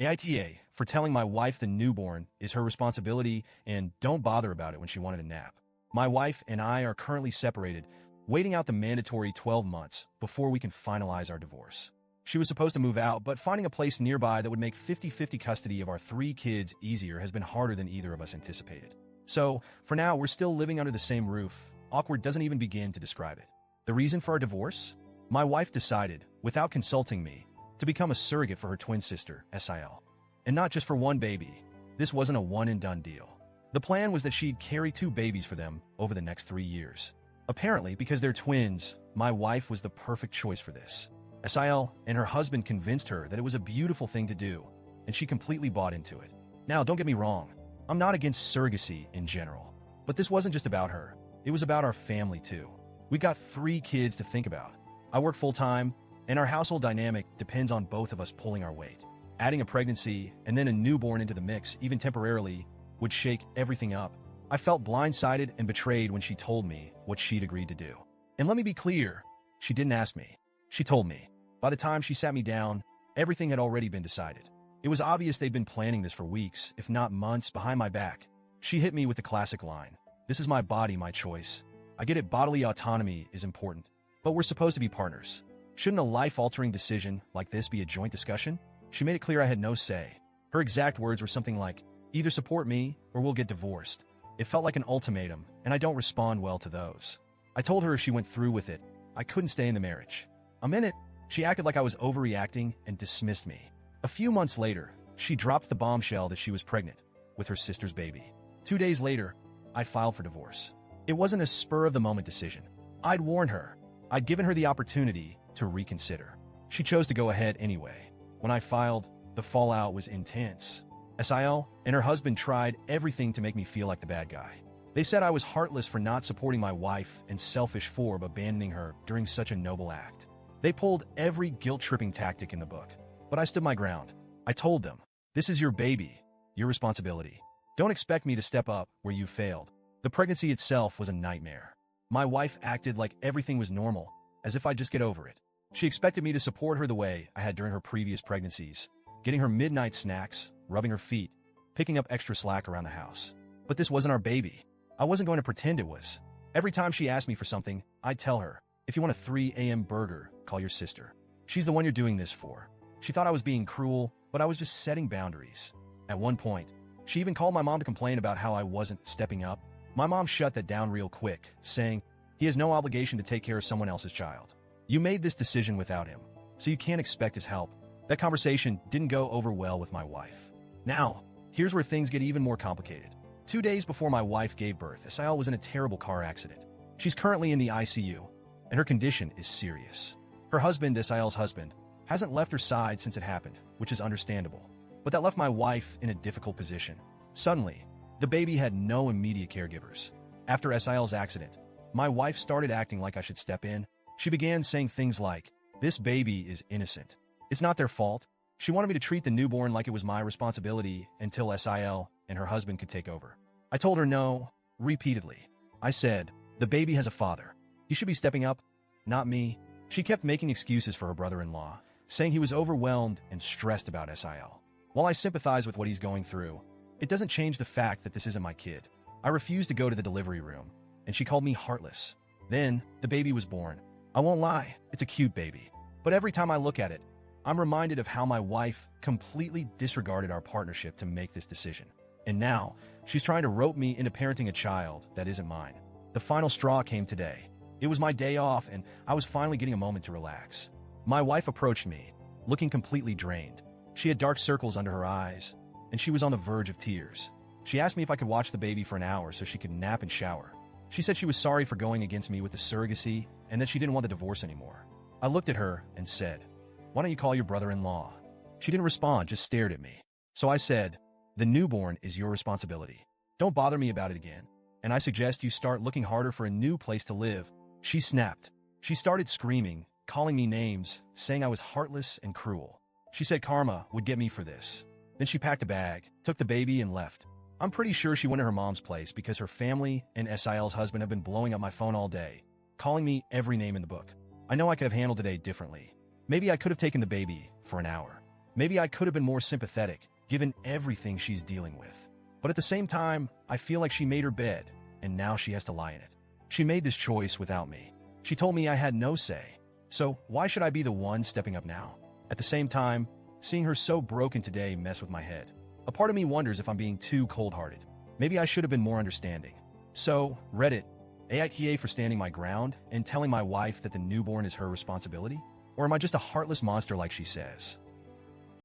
AITA for telling my wife the newborn is her responsibility and don't bother about it when she wanted a nap. My wife and I are currently separated, waiting out the mandatory 12 months before we can finalize our divorce. She was supposed to move out, but finding a place nearby that would make 50-50 custody of our 3 kids easier has been harder than either of us anticipated. So, for now, we're still living under the same roof. Awkward doesn't even begin to describe it. The reason for our divorce? My wife decided, without consulting me, to become a surrogate for her twin sister, SIL. And not just for one baby. This wasn't a one-and-done deal. The plan was that she'd carry 2 babies for them over the next 3 years. Apparently, because they're twins, my wife was the perfect choice for this. SIL and her husband convinced her that it was a beautiful thing to do, and she completely bought into it. Now, don't get me wrong, I'm not against surrogacy in general. But this wasn't just about her, it was about our family too. We got 3 kids to think about. I work full-time, and our household dynamic depends on both of us pulling our weight. Adding a pregnancy and then a newborn into the mix, even temporarily, would shake everything up. I felt blindsided and betrayed when she told me what she'd agreed to do. And let me be clear, she didn't ask me. She told me. By the time she sat me down, everything had already been decided. It was obvious they'd been planning this for weeks, if not months, behind my back. She hit me with the classic line, "This is my body, my choice. I get it, bodily autonomy is important, but we're supposed to be partners. Shouldn't a life-altering decision like this be a joint discussion?" She made it clear I had no say. Her exact words were something like, "Either support me or we'll get divorced." It felt like an ultimatum, and I don't respond well to those. I told her if she went through with it, I couldn't stay in the marriage. A minute, she acted like I was overreacting and dismissed me. A few months later, she dropped the bombshell that she was pregnant with her sister's baby. 2 days later, I filed for divorce. It wasn't a spur-of-the-moment decision. I'd warned her. I'd given her the opportunity to reconsider. She chose to go ahead anyway. When I filed, the fallout was intense. SIL and her husband tried everything to make me feel like the bad guy. They said I was heartless for not supporting my wife and selfish for abandoning her during such a noble act. They pulled every guilt-tripping tactic in the book, but I stood my ground. I told them, "This is your baby, your responsibility. Don't expect me to step up where you failed." The pregnancy itself was a nightmare. My wife acted like everything was normal, as if I'd just get over it. She expected me to support her the way I had during her previous pregnancies, getting her midnight snacks, rubbing her feet, picking up extra slack around the house. But this wasn't our baby. I wasn't going to pretend it was. Every time she asked me for something, I'd tell her, "If you want a 3 a.m. burger, call your sister. She's the one you're doing this for." She thought I was being cruel, but I was just setting boundaries. At one point, she even called my mom to complain about how I wasn't stepping up. My mom shut that down real quick, saying, "He has no obligation to take care of someone else's child. You made this decision without him, so you can't expect his help." That conversation didn't go over well with my wife. Now, here's where things get even more complicated. 2 days before my wife gave birth, SIL was in a terrible car accident. She's currently in the ICU, and her condition is serious. Her husband, SIL's husband, hasn't left her side since it happened, which is understandable. But that left my wife in a difficult position. Suddenly, the baby had no immediate caregivers. After SIL's accident, my wife started acting like I should step in. She began saying things like, "This baby is innocent. It's not their fault." She wanted me to treat the newborn like it was my responsibility until SIL and her husband could take over. I told her no, repeatedly. I said, "The baby has a father. He should be stepping up, not me." She kept making excuses for her brother-in-law, saying he was overwhelmed and stressed about SIL. While I sympathize with what he's going through, it doesn't change the fact that this isn't my kid. I refused to go to the delivery room, and she called me heartless. Then, the baby was born. I won't lie, it's a cute baby. But every time I look at it, I'm reminded of how my wife completely disregarded our partnership to make this decision. And now, she's trying to rope me into parenting a child that isn't mine. The final straw came today. It was my day off, and I was finally getting a moment to relax. My wife approached me, looking completely drained. She had dark circles under her eyes, and she was on the verge of tears. She asked me if I could watch the baby for an hour so she could nap and shower. She said she was sorry for going against me with the surrogacy and that she didn't want the divorce anymore. I looked at her and said, "Why don't you call your brother-in-law?" She didn't respond, just stared at me. So I said, "The newborn is your responsibility. Don't bother me about it again. And I suggest you start looking harder for a new place to live." She snapped. She started screaming, calling me names, saying I was heartless and cruel. She said karma would get me for this. Then she packed a bag, took the baby, and left. I'm pretty sure she went to her mom's place because her family and SIL's husband have been blowing up my phone all day, calling me every name in the book. I know I could have handled today differently. Maybe I could have taken the baby for an hour. Maybe I could have been more sympathetic, given everything she's dealing with. But at the same time, I feel like she made her bed, and now she has to lie in it. She made this choice without me. She told me I had no say. So why should I be the one stepping up now? At the same time, seeing her so broken today mess with my head. A part of me wonders if I'm being too cold-hearted. Maybe I should have been more understanding. So, Reddit, AITA for standing my ground and telling my wife that the newborn is her responsibility? Or am I just a heartless monster like she says?